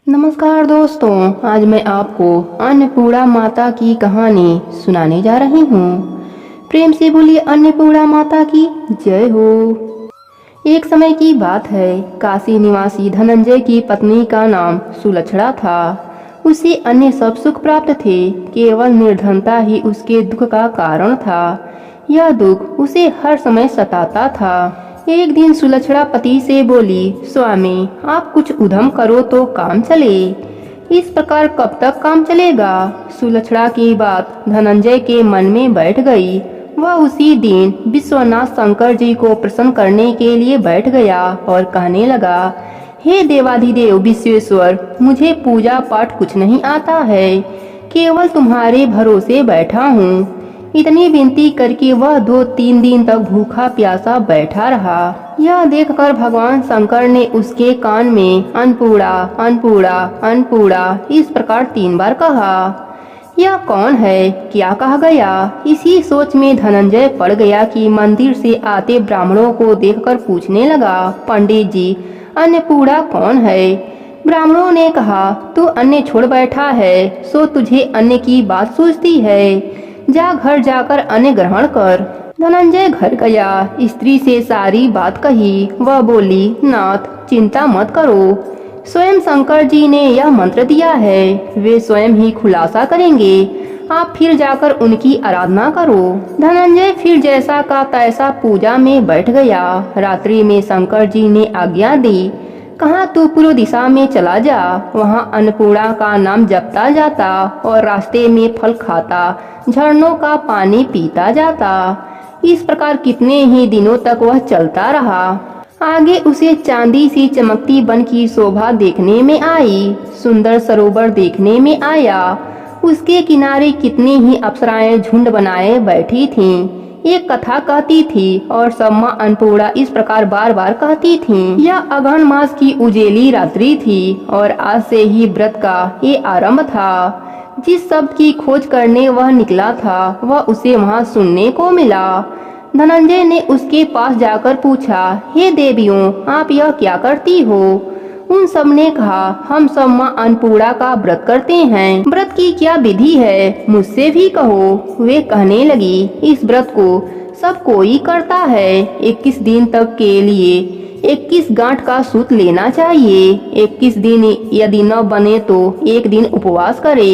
नमस्कार दोस्तों, आज मैं आपको अन्नपूर्णा माता की कहानी सुनाने जा रही हूँ। प्रेम से बोलिए अन्नपूर्णा माता की जय हो। एक समय की बात है, काशी निवासी धनंजय की पत्नी का नाम सुलक्षणा था। उसे अन्य सब सुख प्राप्त थे, केवल निर्धनता ही उसके दुख का कारण था। यह दुख उसे हर समय सताता था। एक दिन सुलक्षणा पति से बोली, स्वामी आप कुछ उद्यम करो तो काम चले। इस प्रकार कब तक काम चलेगा? सुलक्षणा की बात धनंजय के मन में बैठ गई। वह उसी दिन विश्वनाथ शंकर जी को प्रसन्न करने के लिए बैठ गया और कहने लगा, हे देवाधिदेव विश्वेश्वर, मुझे पूजा पाठ कुछ नहीं आता है, केवल तुम्हारे भरोसे बैठा हूँ। इतनी विनती करके वह 2-3 दिन तक भूखा प्यासा बैठा रहा। यह देखकर भगवान शंकर ने उसके कान में अन्नपूर्णा अन्नपूर्णा अन्नपूर्णा इस प्रकार 3 बार कहा। यह कौन है, क्या कहा गया? इसी सोच में धनंजय पड़ गया कि मंदिर से आते ब्राह्मणों को देखकर पूछने लगा, पंडित जी अन्नपूर्णा कौन है? ब्राह्मणों ने कहा, तू अन्न छोड़ बैठा है, सो तुझे अन्न की बात सूझती है, जा घर जाकर अन्न ग्रहण कर। धनंजय घर गया, स्त्री से सारी बात कही। वह बोली, नाथ चिंता मत करो, स्वयं शंकर जी ने यह मंत्र दिया है, वे स्वयं ही खुलासा करेंगे, आप फिर जाकर उनकी आराधना करो। धनंजय फिर जैसा का तैसा पूजा में बैठ गया। रात्रि में शंकर जी ने आज्ञा दी, कहा तू पूर्व दिशा में चला जा, वहाँ अन्नपूर्णा का नाम जपता जाता और रास्ते में फल खाता, झरनों का पानी पीता जाता। इस प्रकार कितने ही दिनों तक वह चलता रहा। आगे उसे चांदी सी चमकती वन की शोभा देखने में आई, सुंदर सरोवर देखने में आया। उसके किनारे कितनी ही अप्सराएं झुंड बनाए बैठी थीं। एक कथा कहती थी और सब माँ अन्नपूर्णा इस प्रकार बार बार कहती थीं। यह अगहन मास की उजेली रात्रि थी और आज से ही व्रत का ये आरंभ था। जिस शब्द की खोज करने वह निकला था, वह उसे वहाँ सुनने को मिला। धनंजय ने उसके पास जाकर पूछा, हे देवियों, आप यह क्या करती हो? उन सब ने कहा, हम सब माँ अन्नपूर्णा का व्रत करते हैं। व्रत की क्या विधि है, मुझसे भी कहो। वे कहने लगी, इस व्रत को सब कोई करता है। 21 दिन तक के लिए 21 गांठ का सूत लेना चाहिए। 21 दिन यदि न बने तो एक दिन उपवास करे,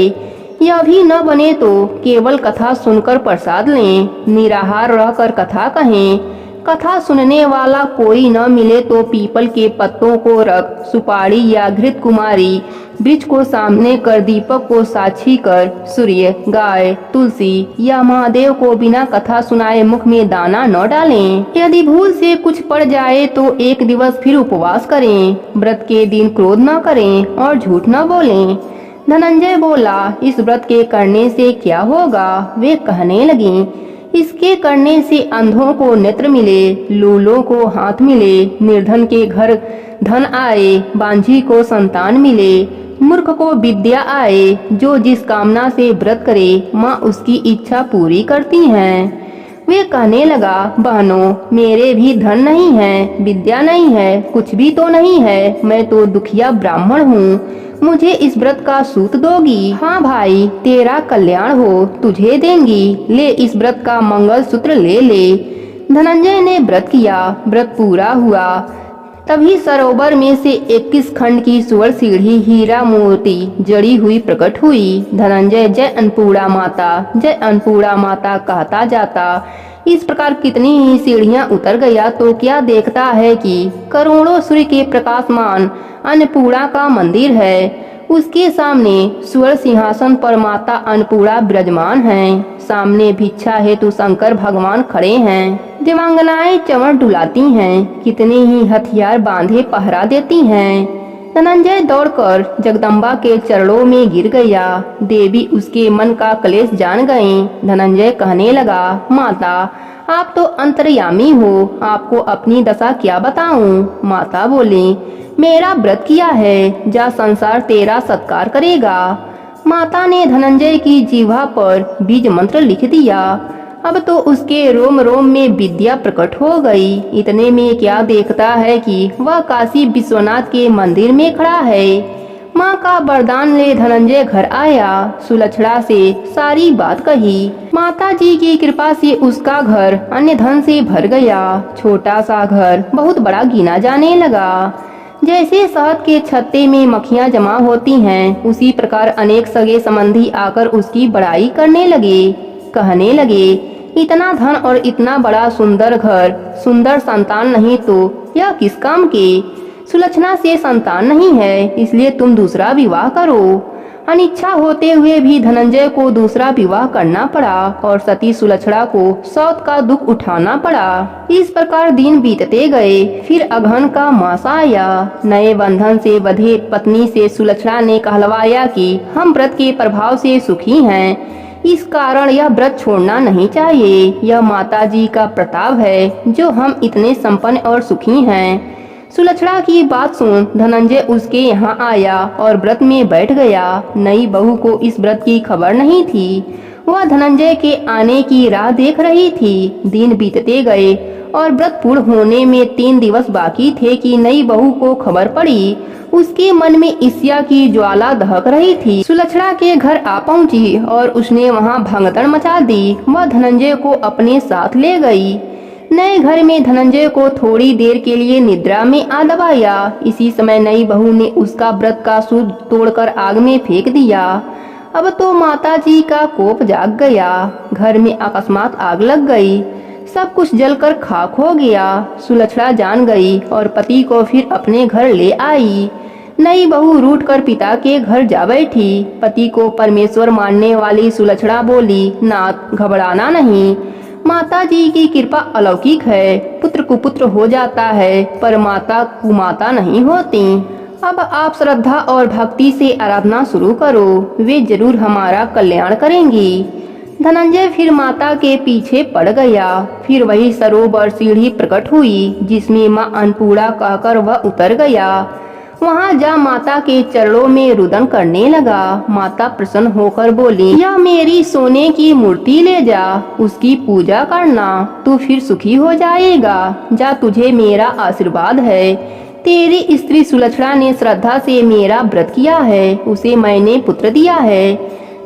यह भी न बने तो केवल कथा सुनकर प्रसाद लें, निराहार रहकर कथा कहें। कथा सुनने वाला कोई न मिले तो पीपल के पत्तों को रख, सुपारी या घृत कुमारी वृक्ष को सामने कर, दीपक को साक्षी कर, सूर्य, गाय, तुलसी या महादेव को बिना कथा सुनाए मुख में दाना न डालें। यदि भूल से कुछ पड़ जाए तो एक दिवस फिर उपवास करें। व्रत के दिन क्रोध न करें और झूठ न बोलें। धनंजय बोला, इस व्रत के करने से क्या होगा? वे कहने लगी, इसके करने से अंधों को नेत्र मिले, लूलों को हाथ मिले, निर्धन के घर धन आए, बांझी को संतान मिले, मूर्ख को विद्या आए। जो जिस कामना से व्रत करे, माँ उसकी इच्छा पूरी करती हैं। वे कहने लगा, बहनों मेरे भी धन नहीं है, विद्या नहीं है, कुछ भी तो नहीं है, मैं तो दुखिया ब्राह्मण हूँ, मुझे इस व्रत का सूत दोगी? हाँ भाई, तेरा कल्याण हो, तुझे देंगी, ले इस व्रत का मंगल सूत्र ले ले। धनंजय ने व्रत किया, व्रत पूरा हुआ। तभी सरोवर में से 21 खंड की सुवर्ण सीढ़ी हीरा मोती जड़ी हुई प्रकट हुई। धनंजय जय अन्नपूर्णा माता, जय अन्नपूर्णा माता कहता जाता। इस प्रकार कितनी ही सीढ़ियां उतर गया तो क्या देखता है कि करोड़ों सूर्य के प्रकाशमान अन्नपूर्णा का मंदिर है। उसके सामने स्वर्ण सिंहासन पर माता अन्नपूर्णा विराजमान हैं। सामने भिक्षा हेतु शंकर भगवान खड़े हैं। दिव्यांगनाएं चमर डुलाती हैं, कितने ही हथियार बांधे पहरा देती हैं। धनंजय दौड़कर जगदम्बा के चरणों में गिर गया। देवी उसके मन का क्लेश जान गईं। धनंजय कहने लगा, माता आप तो अंतर्यामी हो, आपको अपनी दशा क्या बताऊं? माता बोली, मेरा व्रत किया है, जा संसार तेरा सत्कार करेगा। माता ने धनंजय की जीवा पर बीज मंत्र लिख दिया। अब तो उसके रोम रोम में विद्या प्रकट हो गई। इतने में क्या देखता है कि वह काशी विश्वनाथ के मंदिर में खड़ा है। माँ का वरदान ले धनंजय घर आया। सुलक्षणा से सारी बात कही। माता जी की कृपा से उसका घर अन्य धन से भर गया। छोटा सा घर बहुत बड़ा गिना जाने लगा। जैसे शहद के छत्ते में मक्खियाँ जमा होती हैं, उसी प्रकार अनेक सगे संबंधी आकर उसकी बड़ाई करने लगे। कहने लगे, इतना धन और इतना बड़ा सुंदर घर, सुंदर संतान नहीं तो यह किस काम के? सुलक्षणा से संतान नहीं है, इसलिए तुम दूसरा विवाह करो। अनिच्छा होते हुए भी धनंजय को दूसरा विवाह करना पड़ा और सती सुलक्षणा को सौत का दुख उठाना पड़ा। इस प्रकार दिन बीतते गए। फिर अगहन का मास आया। नए बंधन से बंधे पत्नी से सुलक्षणा ने कहलवाया कि हम व्रत के प्रभाव से सुखी हैं, इस कारण यह व्रत छोड़ना नहीं चाहिए। यह माता जी का प्रताप है जो हम इतने संपन्न और सुखी हैं। सुलक्षणा की बात सुन धनंजय उसके यहाँ आया और व्रत में बैठ गया। नई बहू को इस व्रत की खबर नहीं थी। वह धनंजय के आने की राह देख रही थी। दिन बीतते गए और व्रत पूर्ण होने में 3 दिवस बाकी थे कि नई बहू को खबर पड़ी। उसके मन में ईर्ष्या की ज्वाला दहक रही थी। सुलक्षणा के घर आ पहुंची और उसने वहां भगदड़ मचा दी। वह धनंजय को अपने साथ ले गई। नए घर में धनंजय को थोड़ी देर के लिए निद्रा में आ दबाया। इसी समय नई बहू ने उसका व्रत का सूत तोड़कर आग में फेंक दिया। अब तो माता जी का कोप जाग गया। घर में अकस्मात आग लग गई। सब कुछ जलकर खाक हो गया। सुलक्षणा जान गई और पति को फिर अपने घर ले आई। नई बहू रूठ कर पिता के घर जा बैठी। पति को परमेश्वर मानने वाली सुलक्षणा बोली, नाथ घबराना नहीं, माता जी की कृपा अलौकिक है। पुत्र कुपुत्र हो जाता है पर माता कुमाता नहीं होती। अब आप श्रद्धा और भक्ति से आराधना शुरू करो, वे जरूर हमारा कल्याण करेंगी। धनंजय फिर माता के पीछे पड़ गया। फिर वही सरोवर सीढ़ी प्रकट हुई जिसमें माँ अन्नपूर्णा कहकर वह उतर गया। वहाँ जा माता के चरणों में रुदन करने लगा। माता प्रसन्न होकर बोली, यह मेरी सोने की मूर्ति ले जा, उसकी पूजा करना, तू फिर सुखी हो जाएगा। जा, तुझे मेरा आशीर्वाद है। तेरी स्त्री सुलक्षणा ने श्रद्धा से मेरा व्रत किया है, उसे मैंने पुत्र दिया है।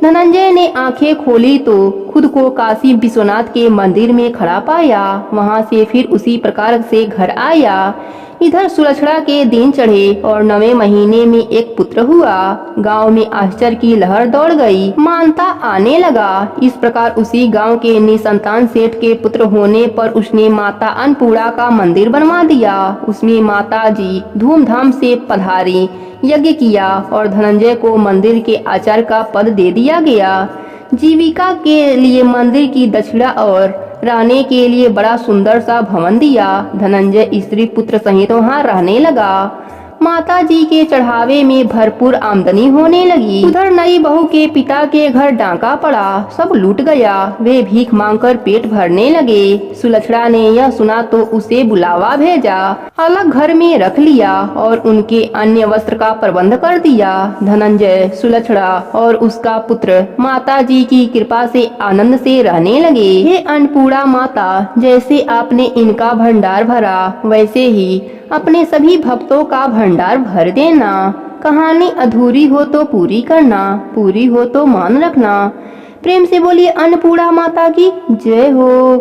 धनंजय ने आंखें खोली तो खुद को काशी विश्वनाथ के मंदिर में खड़ा पाया। वहां से फिर उसी प्रकार से घर आया। इधर सुलक्षणा के दिन चढ़े और 9वें महीने में एक पुत्र हुआ। गांव में आश्चर्य की लहर दौड़ गई। मानता आने लगा। इस प्रकार उसी गांव के निसंतान सेठ के पुत्र होने पर उसने माता अन्नपूर्णा का मंदिर बनवा दिया। उसमें माता जी धूमधाम से पधारी, यज्ञ किया और धनंजय को मंदिर के आचार्य का पद दे दिया गया। जीविका के लिए मंदिर की दक्षिणा और रहने के लिए बड़ा सुंदर सा भवन दिया। धनंजय स्त्री पुत्र सहित वहाँ रहने लगा। माता जी के चढ़ावे में भरपूर आमदनी होने लगी। उधर नई बहू के पिता के घर डांका पड़ा, सब लूट गया। वे भीख मांगकर पेट भरने लगे। सुलक्षणा ने यह सुना तो उसे बुलावा भेजा, अलग घर में रख लिया और उनके अन्य वस्त्र का प्रबंध कर दिया। धनंजय, सुलक्षणा और उसका पुत्र माता जी की कृपा से आनंद से रहने लगे। हे अन्नपूर्णा माता, जैसे आपने इनका भंडार भरा वैसे ही अपने सभी भक्तों का भंडार भर देना। कहानी अधूरी हो तो पूरी करना, पूरी हो तो मान रखना। प्रेम से बोलिए अन्नपूर्णा माता की जय हो।